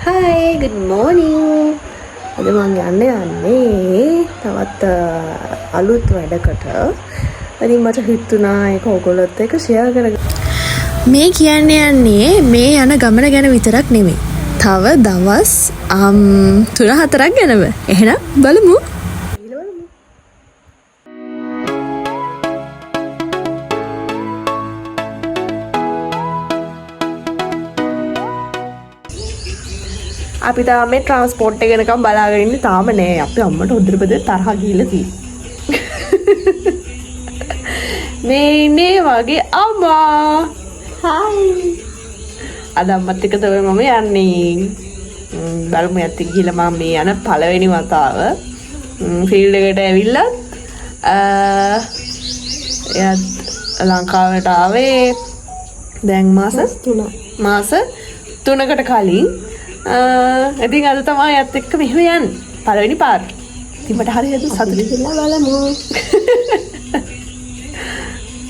Hi, good morning. අද මම යන්නේ තවත් අලුත් වැඩකට. ඉතින් මට හිතුණා ඒක ඔයගොල්ලොත් එක්ක ෂෙයා කරගන්න. මේ කියන්නේ මේ යන ගමන ගැන විතරක් නෙමෙයි. තව දවස් 3-4ක් ගැනම. එහෙනම් බලමු. අපි තාම මේ ට්‍රාන්ස්පෝර්ට් එක යනකම් බලාගෙන ඉන්නේ තාම නෑ. අපි අම්මට උදේපද තරහ ගිහලා තියෙන්නේ. මේ ඉන්නේ වගේ අම්මා. හායි. අද අම්මත් එක්ක තමයි මම යන්නේ. බලමු යත් ගිහලා මම මේ යන පළවෙනි වතාව ෆීල්ඩ් එකට ඇවිල්ලා එයත් ලංකාවට ආවේ දැන් මාස 3කට කලින්. ඉතින් අද තමයි යත් එක්ක මෙහෙම යන්නේ පළවෙනි පාර. ඉතින් මට හරියට සතුටුයි කියලා බලමු.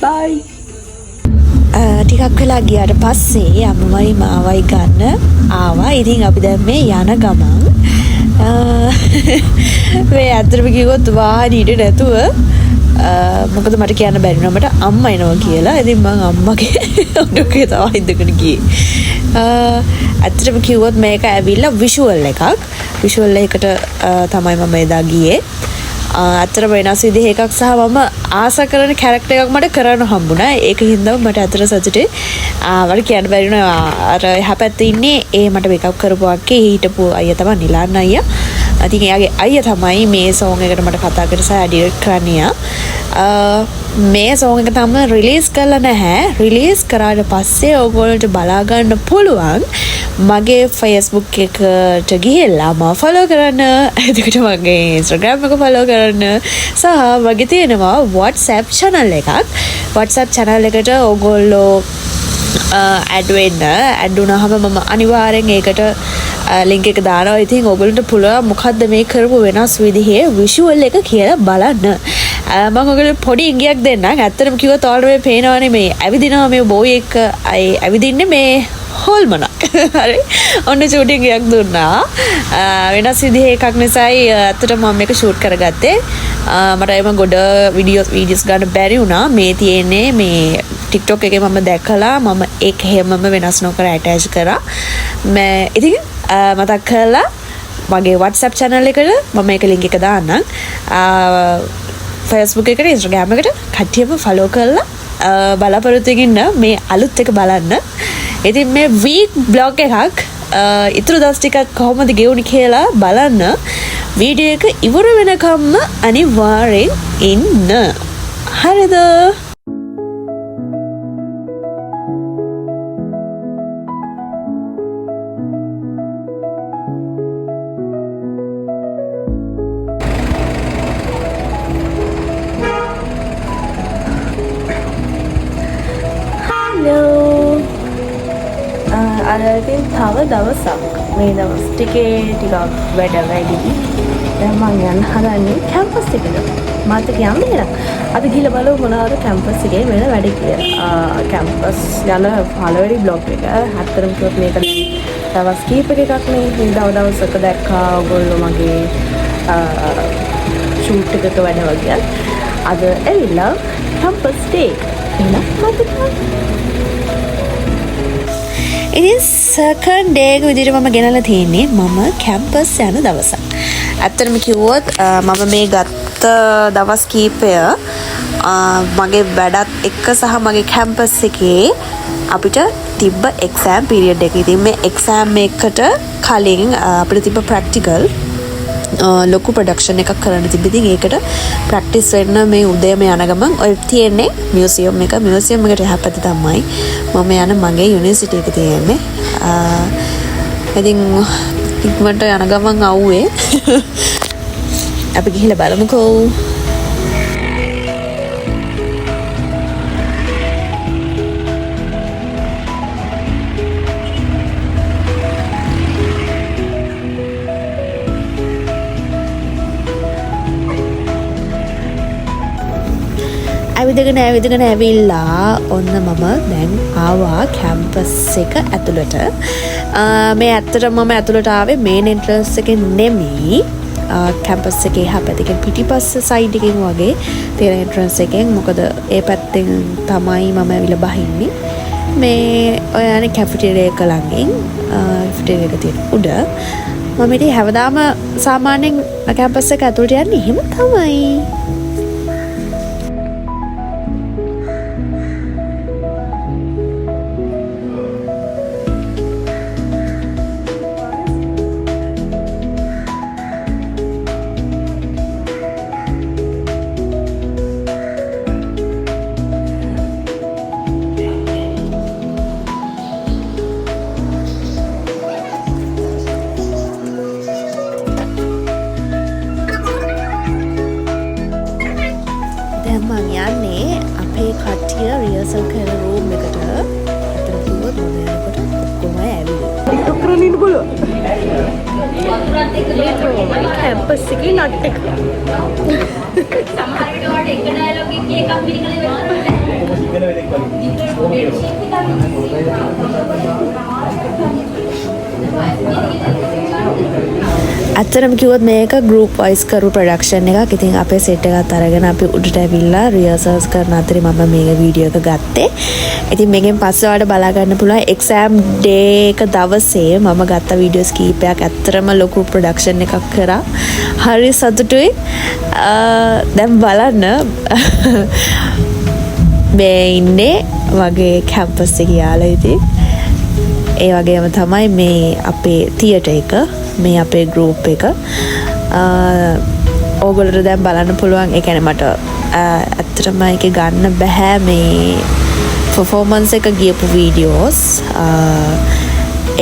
බයි. ටිකක් වෙලා ගියාට පස්සේ අම්මමයි මාවයි ගන්න ආවා. ඉතින් අපි දැන් මේ යන ගමන් මේ අතරම කිව්වොත් වාහනේ ඉඳ නැතුව මොකද මට කියන්න බැරි වුණා මට අම්මා එනවා කියලා. ඉතින් මං අම්මගේ ඔඩොක්කේ තමයි ඉඳගෙන ගියේ. ඇත්තටම කිව්වොත් මේක ඇවිල්ලා විෂුවල් එකක්. විෂුවල් එකකට තමයි මම එදා ගියේ. ඇත්තටම වෙනස් විදිහ එකක් සහ මම ආස කරන කැරක්ටර් එකක් මට කරන්න හම්බුණා. ඒක හින්දා මට ඇත්තට සතුටුයි. මට කියන්න බැරි වුණා අර එහා පැත්තේ ඉන්නේ ඒ මට මේකප් කරපු අක්කේ හිටපු අයියා තමයි නිලාන් අයියා. ඉතින් එයාගේ අයියා තමයි මේ සෝන් එකට මට කතා කරලා සහ ඩිරෙක්ට් කරන්නේ. මේ සෝන් එක තාම රිලීස් කරලා නැහැ. රිලීස් කරාට පස්සේ ඔයගොල්ලන්ට බලා ගන්න පුළුවන්. මගේ Facebook එකට ගිහිල්ලා මම ෆලෝ කරන්න. එතකොට මගේ Instagram එක ෆලෝ කරන්න. සහ මගේ තියෙනවා WhatsApp channel එකක්. WhatsApp channel එකට ඔයගොල්ලෝ ඇඩ් වෙන්න. ඇඩ් වුණාම මම අනිවාර්යෙන් ඒකට ලින්ක් එක දානවා. ඉතින් ඔයගොල්ලන්ට පුළුවන් මොකද්ද මේ කරපු වෙනස් විදිහේ විෂුවල් එක කියලා බලන්න. මම ඔයගොල්ලන්ට පොඩි ඉඟියක් දෙන්නම්. ඇත්තටම කිව්වොත් ඔයාලට මේ පේනවනේ මේ ඇවිදිනවා මේ බෝයි එක ඇවිදින්නේ මේ හොල්මනක්. හරි. ඔන්න ෂූටින් එකක් දුන්නා. වෙනස් විදිහේ එකක් නිසායි ඇත්තටම මම මේක ෂූට් කරගත්තේ. මට එම ගොඩ වීඩියෝස් ගන්න බැරි වුණා. මේ තියෙන්නේ මේ TikTok එකේ මම දැකලා මම ඒක හැමම වෙනස් නොකර ඇටච් කරා. මම ඉතින් මතක් කරලා මගේ WhatsApp channel එකට මම මේක link එක දාන්නම්. Facebook එකට Instagram එකට කට්ටියම follow කරලා බලාපොරොත්තු වෙන්න මේ අලුත් එක බලන්න. ඉතින් මේ week blog එකක් ඉතුරු දවස් ටිකක් කොහොමද ගෙවුනේ කියලා බලන්න. වීඩියෝ එක ඉවර වෙනකම්ම අනිවාර්යෙන් ඉන්න. හරිද? අරකින් තව දවසක් මේ දවස් ටිකේ ටිකක් වැඩ වැඩි. දැන් මම යන්න හදන්නේ කැම්පස් එකට. මාත් එක්ක යන්න එහෙනම්. අද ගිහලා බලමු මොනවද කැම්පස් එකේ වෙන වැඩ කියලා. කැම්පස් යන පළවෙනි බ්ලොග් එක. හතරම කිව්වොත් මේක දවස් කීපයක එකක් නේ. ඉඳව දවසක දැක්කා ඔයගොල්ලෝ මගේ ෂූට් එකක වැඩ වගේ. අද ඇවිල්ලා කැම්පස් ඩේ. එහෙනම් මම ඉතින් සර්කල් ඩේ එක විදිහට මම ගෙනලා තියෙන්නේ මම කැම්පස් යන දවසක්. ඇත්තටම කිව්වොත් මම මේ ගත්ත දවස් කීපය මගේ වැඩත් එක්ක සහ මගේ කැම්පස් එකේ අපිට තිබ්බ එක්සෑම් පීරියඩ් එක. ඉතින් මේ එක්සෑම් එකට කලින් අපිට තිබ්බ ප්‍රැක්ටිකල් ලොකු ප්‍රොඩක්ෂන් එකක් කරන්න තිබ්බ. ඉතින් ඒකට ප්‍රැක්ටිස් වෙන්න මේ උදේම යන ගමන් ඔය තියෙන්නේ මියුසියම් එක. මියුසියම් එකට එහා පැත්තේ තමයි මම යන මගේ යුනිවර්සිටි එක තියෙන්නේ. ඉතින් ඉක්මනට යන ගමන් ආවේ අපි ගිහිල්ලා බලමුකෝ. ඇවිදගෙන ඇවිල්ලා ඔන්න මම දැන් ආවා කැම්පස් එක ඇතුළට. මේ ඇත්තටම මම ඇතුළට ආවේ මේන් එන්ට්‍රන්ස් එකෙන් නෙමෙයි. කැම්පස් එකේ එහා පැත්තකින් පිටිපස්ස සයිඩ් එකකින් වගේ තියෙන එන්ට්‍රන්ස් එකෙන්. මොකද ඒ පැත්තෙන් තමයි මම ඇවිල්ලා බහින්නේ. මේ ඔය යන්නේ කැෆෙටේරියා එක ළඟින්. කැෆෙටේරියා එක තියෙන උඩ. මම ඉතින් හැමදාම සාමාන්‍යයෙන් කැම්පස් එක ඇතුළට යන්නේ එහෙම තමයි. මං යන්නේ අපේ කට්ටිය රියර්සල් කරන රූම් එකට. අතන කිව්වොත් මම යනකොට ඔක්කොම ඇවිල්ලා. ටිකක් කරන් ඉන්න බලන්න. මේ තමයි කැම්පස් එකේ නට් එක. සමහර වෙලාවට එක ඩයලොග් එකක් පිළිගන්නේ ඇත්තටම කිව්වොත් මේක ගෲප් වයිස් කරු ප්‍රොඩක්ෂන් එකක්. ඉතින් අපේ සෙට් එකත් අරගෙන අපි උඩට ඇවිල්ලා රිහර්සල්ස් කරන අතරේ මම මේක වීඩියෝ එක ගත්තේ. ඉතින් මේකෙන් පස්සේ ඔයාලට බලා ගන්න පුළුවන් එක්සෑම් ඩේ එක දවසේ මම ගත්ත වීඩියෝස් කීපයක්. ඇත්තටම ලොකු ප්‍රොඩක්ෂන් එකක් කරා. හරි සතුටුයි. දැන් බලන්න මේ ඉන්නේ වගේ කැම්පස් එකේ යාළුවෝ. ඉතින් ඒ වගේම තමයි මේ අපේ තියටර් එක. මේ අපේ ගෲප් එක. ඕගොල්ලෝ දැන් බලන්න පුළුවන්. ඒ කියන්නේ මට ඇත්තටම ඒක ගන්න බෑ මේ performance එක ගියපු වීඩියෝස්.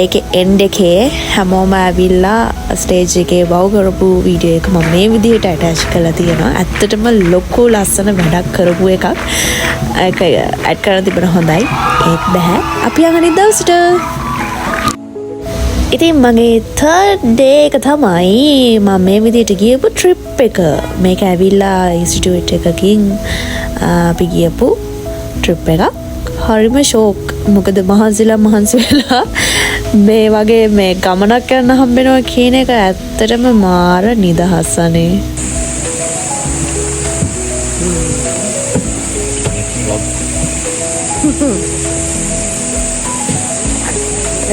ඒකේ end එකේ හැමෝම ඇවිල්ලා ස්ටේජ් එකේ වව් කරපු වීඩියෝ එක මම මේ විදිහට ඇටච් කරලා තියෙනවා. ඇත්තටම ලොකු ලස්සන වැඩක් කරපු එකක්. ඒක ඇඩ් කරලා තිබුණ හොඳයි. ඒත් බෑ. අපි යන්නේ දවසට. ඉතින් මගේ third day එක තමයි මම මේ විදිහට ගියපු trip එක. මේක ඇවිල්ලා ඉන්ස්ටිටියුට් එකකින් අපි ගියපු trip එකක්. හරිම ෂෝක්. මොකද මහන්සි වෙලා මේ වගේ මේ ගමනක් යන්න හම්බෙනවා කියන එක ඇත්තටම මාර නිදහසනේ.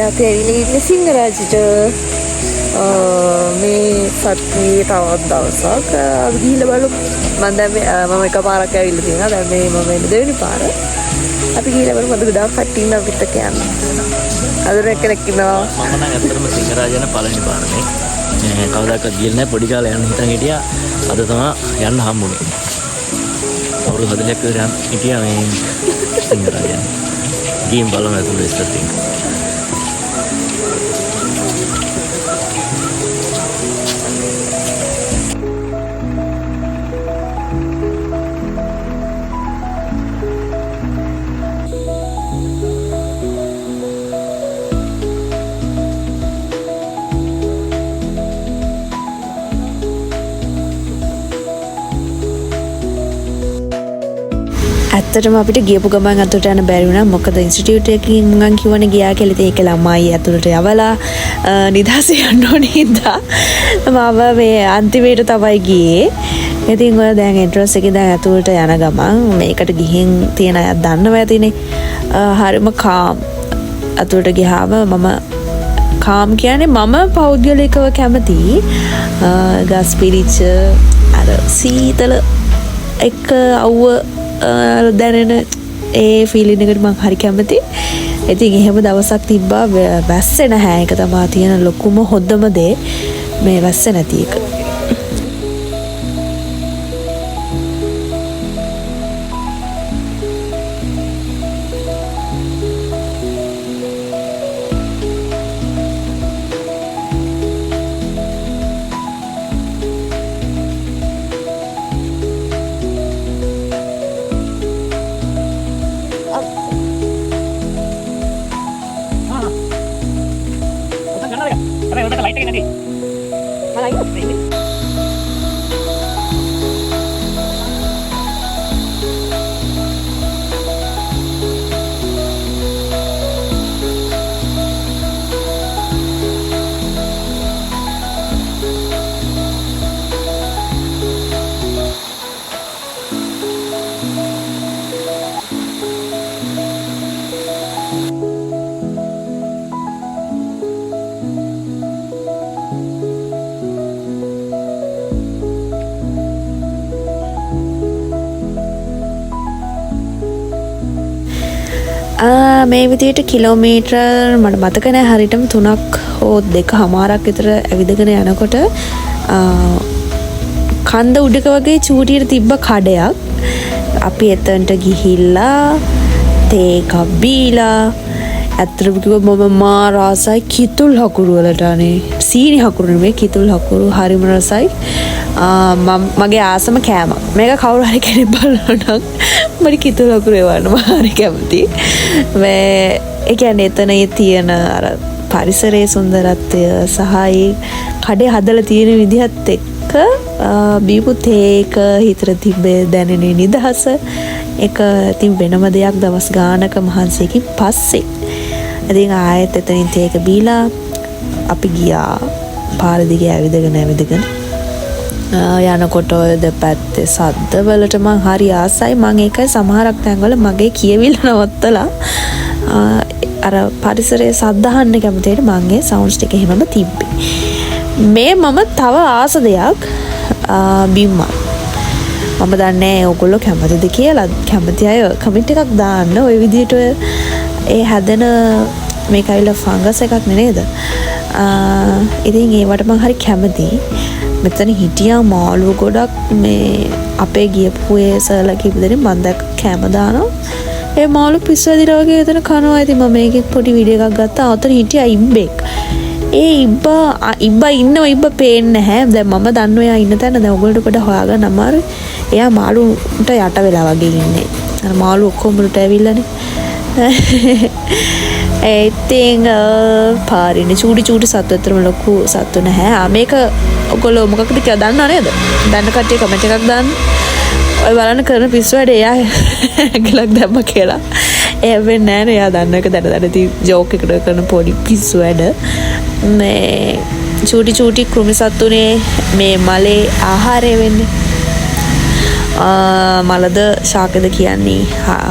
අපි ඇවිල්ලා ඉන්නේ සිංහරාජට. මේ සත්වී තවත් දවසක් අපි ගිහිල්ලා බලමු. මම එකපාරක් ඇවිල්ලා තියෙනවා. දැන් මේ මම එන්නේ දෙවෙනි පාර. අපි ගිහිල්ලා බලමු. අද ගොඩාක් කට්ටිය ඉන්නවා අපිත් එක්ක යන්න. අද කෙනෙක් ඉන්නවා. මම නම් ඇත්තටම සිංහරාජ යන පළවෙනි පාරනේ. කවදාකවත් ගිහින් නැහැ. පොඩි කාලේ යන්න හිතන් හිටියා. අද තමයි යන්න හම්බුනේ. අවුරුදු 40ක් විතර හිටියා මේ සිංහරාජ යන. ගිහින් බලමු ඇතුළේ ඉස්සර තියෙනවා. ඇත්තටම අපිට ගියපු ගමන් අතට යන්න බැරි වුණා. මොකද ඉන්ස්ටිටියුට් එකකින් මං කිව්වනේ ගියා කියලා. ඉතින් ඒක ළමයි අතුලට යවලා නිදහසේ යන්න ඕනේ හින්දා මම මේ අන්තිමේට තමයි ගියේ. ඉතින් ඔය දැන් එන්ට්‍රන්ස් එකේ දැන් අතුලට යන ගමන් මේකට ගිහින් තියෙන අය දන්නවා ඇතිනේ. හරිම කාම්. අතුලට ගියාම මම කාම් කියන්නේ මම පෞද්ගලිකව කැමති ගස් පිරිච්ච අර සීතල එක අවුව දැනෙන ඒ ෆීලින් එකට මම හරි කැමති. ඉතින් එහෙම දවසක් තිබ්බා. වැස්සේ නැහැ. ඒක තමයි තියෙන ලොකුම හොඳම දේ. මේ වැස්සේ නැති එක. මේ විදියට කිලෝමීටර් මට මතක නැහැ හරියටම 3ක් හෝ 2.5ක් විතර ඇවිදගෙන යනකොට කන්ද උඩක වගේ චූටියට තිබ්බ කඩයක් අපි එතනට ගිහිල්ලා තේ එකක් බීලා ඇත්තටම කිව්වොත් මම මා රසයි කිතුල් හකුරු වලට අනේ සීනි හකුරු නෙමෙයි කිතුල් හකුරු හරිම රසයි මගේ ආසම කෑමක් මේක කවුරු හරි කෙනෙක් බලනවා නම් මට කිතුල් හකුරු එවන්න මම හරි කැමතියි මේ ඒ කියන්නේ එතන තියෙන අර පරිසරයේ සුන්දරත්වය සහ ඒ කඩේ හදලා තියෙන විදිහත් එක්ක බීපු තේ එක හිතට තිබ්බේ දැනෙන නිදහස ඒක ඉතින් වෙනම දෙයක් දවස් ගානක මහන්සියකින් පස්සේ ඉතින් ආයෙත් එතනින් තේ එක බීලා අපි ගියා පාර දිගේ ඇවිදගෙන යනකොට ඔය දෙපැත්තේ සද්ද වලට මං හරි ආසයි මං ඒකයි සමහරක් තැන්වල මගේ කියවිල්ල නවත්තලා අර පරිසරයේ සද්ද අහන්න කැමතිට මං ඒ සවුන්ඩ්ස් ටික එහෙමම තිබ්බේ මේ මම තව ආස දෙයක් බිම්ම මම දන්නේ ඔයගොල්ලෝ කැමතිද කියලා කැමති අය කමෙන්ට් එකක් දාන්න ওই විදිහට ඒ හැදෙන මේක ඇවිල්ලා ෆංගස් එකක් නේද ඉතින් ඒවට මං හරි කැමතියි මෙතන හිටියා මාළුව ගොඩක් මේ අපේ ගියපු ඒ සර්ලා කිව්ව දෙනේ මම දැක්ක කැම දානවා ඒ මාළු පිස්සු ඇදිලා වගේ එතන කනවා ඉතින් මම මේකේ පොඩි වීඩියෝ එකක් ගත්තා අතන හිටියා ඉබ්බෙක් ඒ ඉබ්බා ඉන්නව ඉබ්බා පේන්නේ නැහැ දැන් මම දන්නවා එයා ඉන්න තැන දැන් ඔයගොල්ලෝ පොඩ හොයාගන්න අමාරුයි එයා මාළුන්ට යට වෙලා වගේ ඉන්නේ අර මාළු ඔක්කොම උඩට ඇවිල්ලානේ ඉතින් පාරිනේ චූටි සත්තු අතරම ලොකු සත්තු නැහැ මේක ඔයගොල්ලෝ මොකක්ද කියලා දන්නව නේද දන්න කට්ටිය කමෙන්ට් එකක් දාන්න ඔය බලන්න කරන පිස්සු වැඩ එයා ඇඟලක් දැම්ම කියලා ඒ වෙන්නේ නැහැ නේ එයා දන්න එක දැන ජෝක් එකකට කරන පොඩි පිස්සු වැඩ මේ චූටි කෘමි සත්තුනේ මේ මලේ ආහාරය වෙන්නේ මලද ශාකද කියන්නේ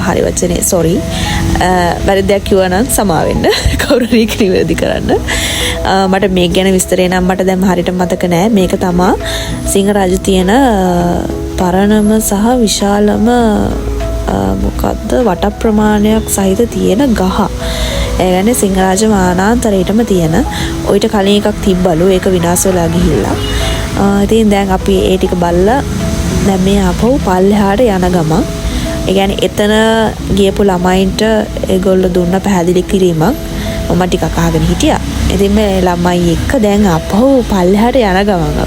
හරි වචනේ සෝරි වැරදි දෙයක් කිව්වා නම් සමා වෙන්න කවුරු හරි නිවැරදි කරන්න මට මේක ගැන විස්තරේ නම් මට දැන් හරියට මතක නෑ මේක තමයි සිංහරාජ තියෙන පරණම සහ විශාලම මොකද්ද වට ප්‍රමාණයක් සහිත තියෙන ගහ ඒ කියන්නේ සිංහරාජ වනාන්තරයටම තියෙන ඔයිට කලින් එකක් තිබ්බලු ඒක විනාශ වෙලා ගිහිල්ලා ඉතින් දැන් අපි ඒ ටික බලලා දැන් මේ ආපහු පල්ලෙහාට යන ගමන් ඒ කියන්නේ එතන ගියපු ළමයින්ට ඒගොල්ලෝ දුන්න පැහැදිලි කිරීමක් මම ටිකක් අහගෙන හිටියා. ඉතින් මේ ළමයි එක්ක දැන් ආපහු පල්ලෙහාට යන ගමන්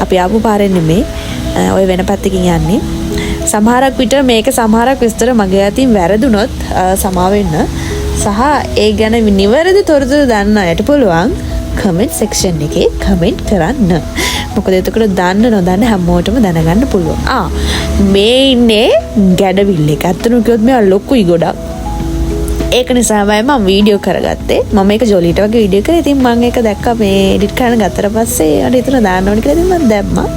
අපි ආපු පාරෙන් නෙමේ ඔය වෙන පැත්තකින් යන්නේ. සමහරක් විට මේක සමහරක් විස්තර මගේ අතින් වැරදුනොත් සමා වෙන්න සහ ඒ ගැන නිවැරදි තොරතුරු දන්න අයට පුළුවන් කමෙන්ට් සෙක්ෂන් එකේ කමෙන්ට් කරන්න. මොකද එතකොට දන්න නොදන්න හැමෝටම දැනගන්න පුළුවන්. මේ ඉන්නේ ගැඩවිල්ලෙක්. අත්තනු කිව්වොත් මේවා ලොකුයි ගොඩක්. ඒක නිසාමයි මම වීඩියෝ කරගත්තේ. මම මේක ජොලිට වගේ වීඩියෝ කරේ. ඉතින් මම ඒක දැක්කා මේ එඩිට් කරන්න ගත්තට පස්සේ අර එතන දාන්න ඕනේ කියලා ඉතින් මම දැම්මා.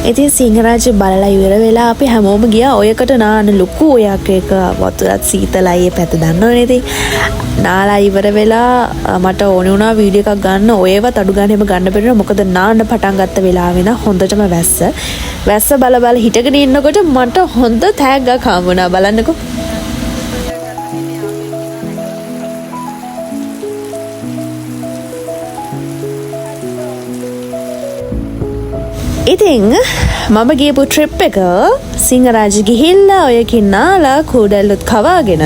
ඉතින් සිංහරාජ බලලා ඉවර වෙලා අපි හැමෝම ගියා ඔයකට නාන ලොකු ඔයක් එක වතුරත් සීතලයි පැත දන්නවනේ ඉතින් නාලා ඉවර වෙලා මට ඕනේ වුණා වීඩියෝ එකක් ගන්න ඔයවත් අඩු ගන්න හැම ගන්න බැරිනවා මොකද නාන්න පටන් ගත්ත වෙලාවෙ නා හොඳටම වැස්ස බල හිටගෙන ඉන්නකොට මට හොඳ තෑග්ගක් හම්බ වුණා බලන්නකෝ ඉතින් මම ගියපු ට්‍රිප් එක සිංහරාජ ගිහිල්ලා ඔය කින්නාලා කූඩැල්ලුත් කවාගෙන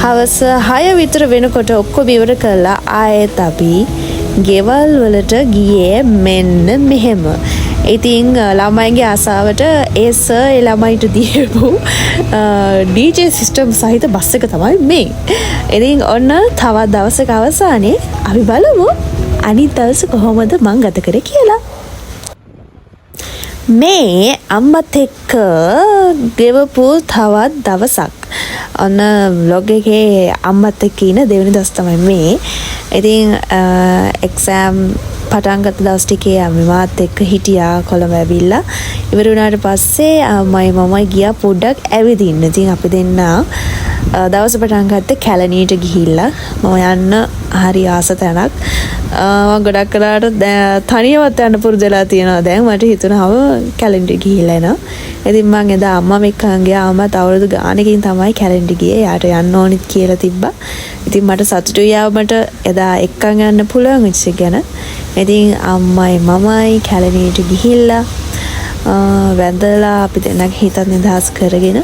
හවස 6 විතර වෙනකොට ඔක්කොම ඉවර කළා ආයෙත් අපි ගෙවල් වලට ගියේ මෙන්න මෙහෙම. ඉතින් ළමයින්ගේ ආසාවට ඒ සර් ඒ ළමයිට දීපු DJ සිස්ටම් සහිත බස් එක තමයි මේ. ඉතින් ඔන්න තවත් දවසක අවසානයේ අපි බලමු අනිත් දවස කොහොමද මං ගත කරේ කියලා. මේ අම්මත් එක්ක ගෙවපු තවත් දවසක් ඔන්න vlog එකේ අම්මත් එක්ක ඉන දෙවෙනි දවස් තමයි මේ. ඉතින් එක්සෑම් පටන් ගත්ත දවස් ටිකේ අපි මාත් එක්ක හිටියා කොළඹ ඇවිල්ලා. ඉවර වුණාට පස්සේ මමයි ගියා පොඩ්ඩක් ඇවිදින්න. ඉතින් අපි දෙන්නා දවස පටන් ගත්තේ කැලණියට ගිහිල්ලා. මම යන්න හරි ආස තැනක්. මම ගොඩක් කලාට තනියවත් යන්න පුරුදු වෙලා තියෙනවා දැන්. මට හිතුණාව කැලණියට ගිහිල්ලා එනවා. ඉතින් මම එදා අම්මා එක්කන් ගියා. අම්මත් අවුරුදු ගානකින් තමයි කැලණියට ගියේ. යාට යන්න ඕනිත් කියලා තිබ්බා. ඉතින් මට සතුටුයි මට එදා එක්කන් යන්න පුළුවන් වෙච්ච ගැන. ඉතින් අම්මයි මමයි කැලණියට ගිහිල්ලා වැඳලා අපි දෙන්නගේ හිතත් නිදහස් කරගෙන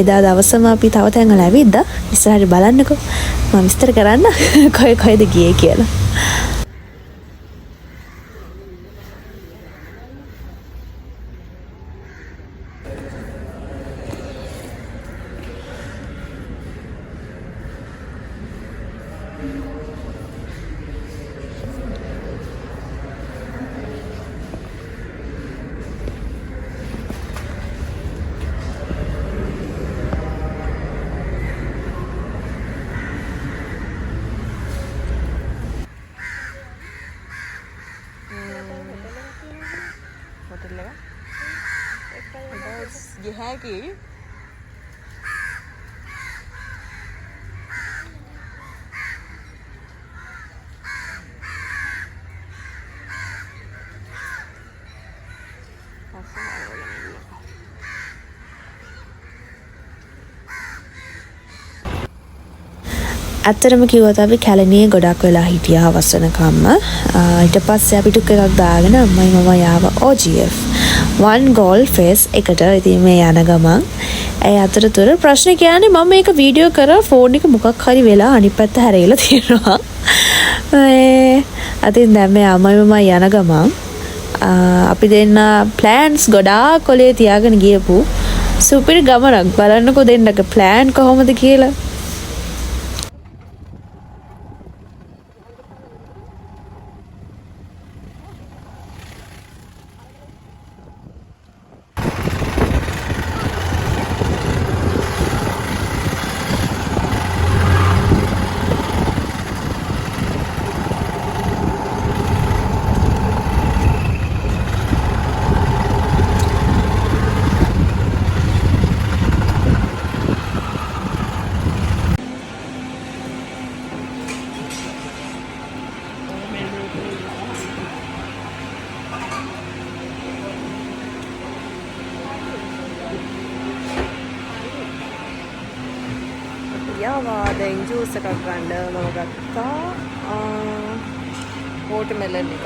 එදා දවසම අපි තව තැන්වල ඇවිද්දා. ඉස්සරහට බලන්නකෝ මම විස්තර කරන්න කොහෙද ගියේ කියලා. ඇත්තටම කිව්වොත් අපි කැලණියේ ගොඩක් වෙලා හිටියා හවස වෙනකම්ම. ඊට පස්සේ අපි ටුක් එකක් දාගෙන අම්මයි මමයි ආව OGF one goal face එකට. ඉතින් මේ යන ගමන් ඒ අතරතුර ප්‍රශ්න කියන්නේ මම මේක වීඩියෝ කරලා ෆෝන් එක මොකක් හරි වෙලා අනිත් පැත්ත හැරෙලා තියෙනවා. අතින් දැන් මේ අම්මයි මමයි යන ගමන් අපි දෙන්න ප්ලෑන්ස් ගොඩාක් කොලේ තියාගෙන ගියපු සුපිරි ගමනක්. බලන්නකෝ දෙන්නක ප්ලෑන් කොහොමද කියලා. දැන් ජූස් එකක් ගන්න මම ගත්තා වෝටර්මෙලන් එක.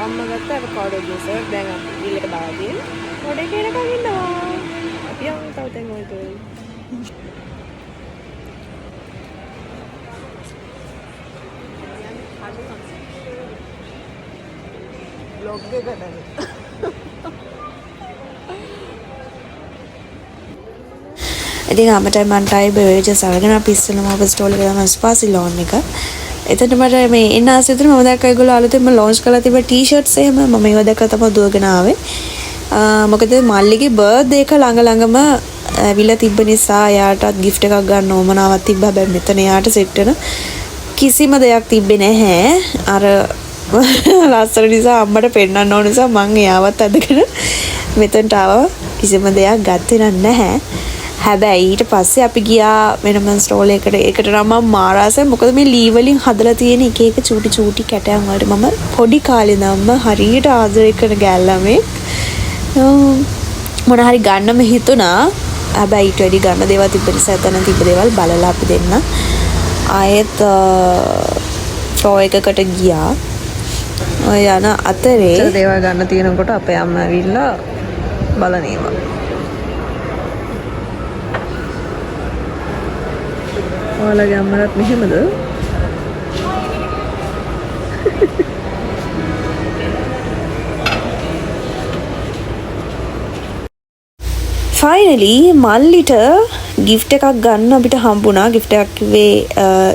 අම්මා ගත්තා අවකාඩෝ ජූස් එක. දැන් අපි බිල් එක දාලා තියෙන. පොඩි කෙනෙක් ඉන්නවා. අපි යමු තව තැන් වලට. බ්ලොග් එක ගන්න. ඉතින් අමටයි මන්ටයි බෙවරේජස් අරගෙන අපි ඉස්සෙල්ලාම අපේ ස්ටෝල් එකේ තමයි ස්පාසි ලෝන් එක. එතකොට මට මේ එන්න ආසෙ මම දැක්ක ඒගොල්ලෝ අලුතෙන්ම ලොන්ච් කරලා තිබ්බ ටී-ෂර්ට්ස් එහෙම මම ඒව දැක්ක තමයි දුවගෙන ආවේ. මොකද මල්ලිගේ බර්ත්ඩේ එක ළඟම ඇවිල්ලා තිබ්බ නිසා එයාටත් gift එකක් ගන්න ඕමනාවක් තිබ්බා. හැබැයි මෙතන එයාට සෙට් වෙන කිසිම දෙයක් තිබ්බේ නැහැ. අර ලස්සන නිසා අම්මට පෙන්නන්න ඕන නිසා මං එයාවත් අදගෙන මෙතනට ආවා. කිසිම දෙයක් ගත්තේ නැහැ. හැබැයි ඊට පස්සේ අපි ගියා වෙනම ස්ටෝල් එකට. ඒකට නම් මම මාරාසයි. මොකද මේ ලී වලින් හදලා තියෙන එක එක චූටි කැටයන් වලට මම පොඩි කාලේ ඉඳන්ම හරියට ආදරය කරන ගෑල්ලා මොන හරි ගන්නම හිතුණා. හැබැයි ඊට වැඩි ගන්න දේවල් තිබ්බ නිසා එතන තිබ්බ දේවල් බලලා අපි දෙන්න ආයෙත් ෆ්ලෝ එකකට ගියා. ඔය යන අතරේ දේවල් ගන්න තියෙනකොට අපේ අම්මා ඇවිල්ලා බලනේවා. ඔයාලගේ අම්මලත් මෙහෙමද? ෆයිනලි මල්ලිට gift එකක් ගන්න අපිට හම්බුණා. gift එකක් කිව්වේ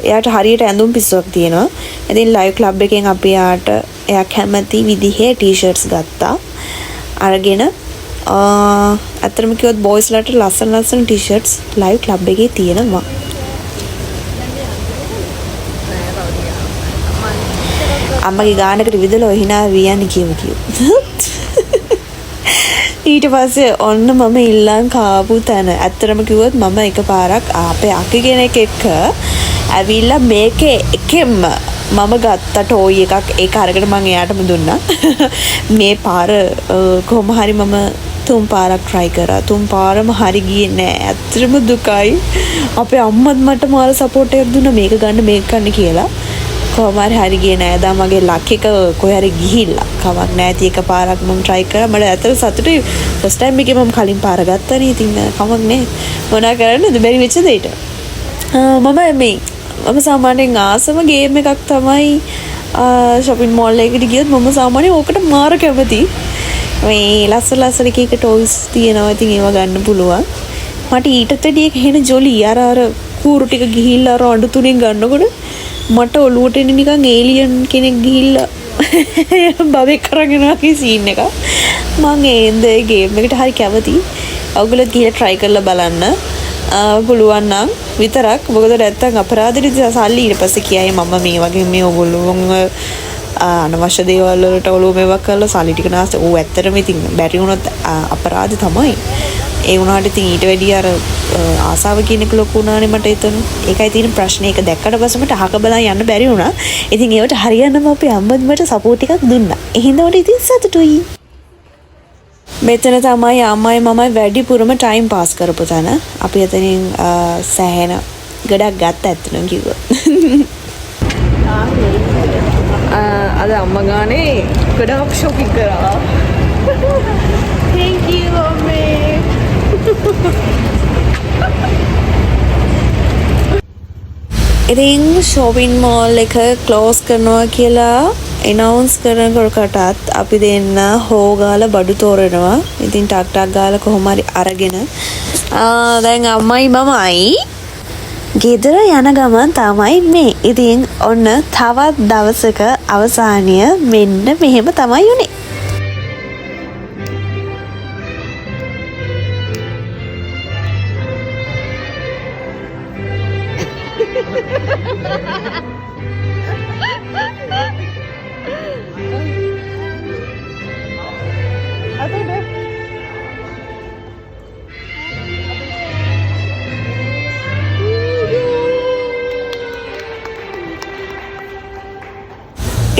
එයාට හරියට ඇඳුම් පිස්සුවක් තියෙනවා. ඉතින් live club එකෙන් අපි එයා කැමති විදිහේ t-shirts ගත්තා. අරගෙන අතරම කිව්වොත් boys ලාට ලස්සන t-shirts live club එකේ තියෙනවා. අම්මගේ ගානකට විදලා හිනා වියන්නේ කියව. ඊට පස්සේ ඔන්න මම ඉල්ලන් කාපු තැන ඇත්තටම කිව්වොත් මම එකපාරක් අපේ අක්කේ කෙනෙක් එක්ක ඇවිල්ලා මේකේ එකෙන්ම මම ගත්ත ටෝයි එකක් ඒක අරගෙන මම එයාටම දුන්නා. මේ පාර කොහොම හරි මම තුන් පාරක් try කරා. තුන් පාරම හරි ගියේ නෑ. ඇත්තටම දුකයි. අපේ අම්මත් මට මාර සපෝට් එකක් දුන්නා මේක ගන්න කියලා. කොහොම හරි ගියේ නෑ. දා මගේ ලක් එක කොහේ හරි ගිහිල්ලා. කමක් නෑ. ඉතින් එක පාරක් මම try කරා. මට ඇත්තට සතුටුයි. first time එකේ මම කලින් පාර ගත්තානේ. ඉතින් කමක් නෑ. මොනා කරන්නද බැරි වෙච්ච දෙයට. මම සාමාන්‍යයෙන් ආසම ගේම් එකක් තමයි shopping mall එකකට ගියොත් මම සාමාන්‍යයෙන් ඕකට මාර කැමතියි. මේ ලස්සන එක ටොයිස් තියෙනවා. ඉතින් ඒවා ගන්න පුළුවන්. මට ඊටත් වැඩිය එහෙන ජොලි අර කූරු ටික ගිහිල්ලා අර අඬ තුනෙන් ගන්නකොට මට ඔලුවට එන්නේ නිකන් ඒලියන් කෙනෙක් ගිහිල්ලා බබෙක් කරගෙන ආකි සීන් එක. මම ඒ ගේම් එකට හරි කැමතියි. ඔයගොල්ලෝ ගිහලා try කරලා බලන්න. පුළුවන් නම් විතරක්. මොකද නැත්තම් අපරාධෙට සල්ලි ඊට පස්සේ කියයි මම මේ වගේ මේ ඔයගොල්ලෝ අනවශ්‍ය දේවල් වලට ඔලුව මේවා කරලා සල්ලි ටික නාස්ත. ඕ ඇත්තටම ඉතින් බැරි වුණොත් අපරාධ තමයි. ඒ වුණාට ඉතින් ඊට වැඩිය අර ආසාව කියන එක ලොකු වුණානේ මට එතන. ඒකයි තියෙන ප්‍රශ්නේ. ඒක දැක්කට පස්සේ මට අහක බලන් යන්න බැරි වුණා. ඉතින් ඒවට හරියන්නම අපේ අම්මත් මට සපෝට් එකක් දුන්නා. එහෙනම් උඩ ඉතින් සතුටුයි. මෙතන තමයි අම්මයි මමයි වැඩිපුරම ටයිම් පාස් කරපු තැන. අපි එතනින් සෑහෙන ගොඩක් ගත්ත ඇත්තටම කිව්වොත්. අද අම්මා ගානේ ගොඩක් shopping කරා. Thank you අම්මේ. ඉතින් shopping mall එක close කරනවා කියලා announce කරනකොටත් අපි දෙන්න හොගාලා බඩු තෝරනවා. ඉතින් ටක් ගාලා කොහොම හරි අරගෙන දැන් අම්මයි මමයි ගෙදර යන ගමන් තමයි මේ. ඉතින් ඔන්න තවත් දවසක අවසානය මෙන්න මෙහෙම තමයි උනේ.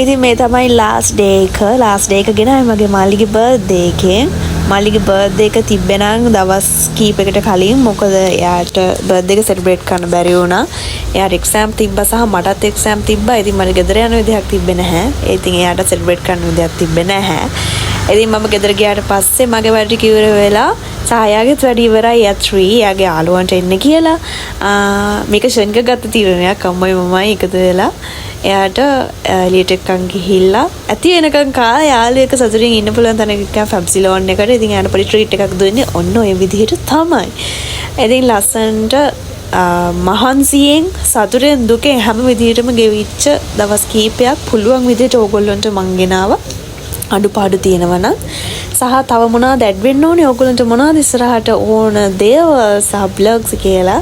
ඉතින් මේ තමයි last day එක ගෙනයි මගේ මල්ලිගේ birthday එකෙන්. මල්ලිගේ birthday එක තිබ්බෙනම් දවස් කීපයකට කලින්. මොකද එයාට birthday එක celebrate කරන්න බැරි වුණා. එයාට exam තිබ්බා සහ මටත් exam තිබ්බා. ඉතින් මට ගෙදර යන විදිහක් තිබ්බේ නැහැ. ඉතින් එයාට celebrate කරන්න විදිහක් තිබ්බේ නැහැ. ඉතින් මම ගෙදර ගියාට පස්සේ මගේ වැඩ ටික ඉවර වෙලා සහ එයාගේත් වැඩ ඉවරයි. එයා 3 එයාගේ යාළුවන්ට එන්න කියලා. මේක ෂෙන්ක ගත්ත තීරණයක් අම්මයි මමයි එකතු වෙලා. එයාට එලියට එක්කන් ගිහිල්ලා ඇති වෙනකන් කාලා යාළුවෙක් සතුටින් ඉන්න පුළුවන් තැනක ෆැබ්සිලෝන් එකට. ඉතින් එයාට පොඩි ට්‍රීට් එකක් දුන්නේ ඔන්න ඔය විදිහට තමයි. ඉතින් ලස්සන්ට මහන්සියෙන් සතුටෙන් දුකෙන් හැම විදිහටම ගෙවිච්ච දවස් කීපයක් පුළුවන් විදිහට ඕගොල්ලන්ට මං ගෙනාවා. අඩුපාඩු තියෙනවා නම් සහ තව මොනවද ඇඩ් වෙන්න ඕනේ ඕගොල්ලන්ට මොනවද ඉස්සරහට ඕන දේවල් සහ බ්ලොග්ස් කියලා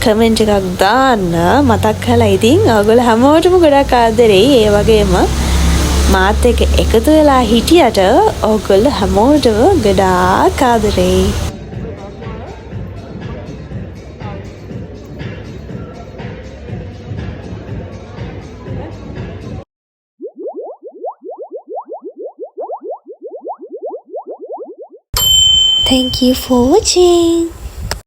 කමෙන්ට් එකක් දාන්න මතක් කරලා. ඉතින් ඔයගොල්ලෝ හැමෝටම ගොඩක් ආදරෙයි. ඒ වගේම මාත් එක්ක එකතු වෙලා හිටියට ඔයගොල්ලෝ හැමෝටම ගොඩාක් ආදරෙයි. Thank you for watching.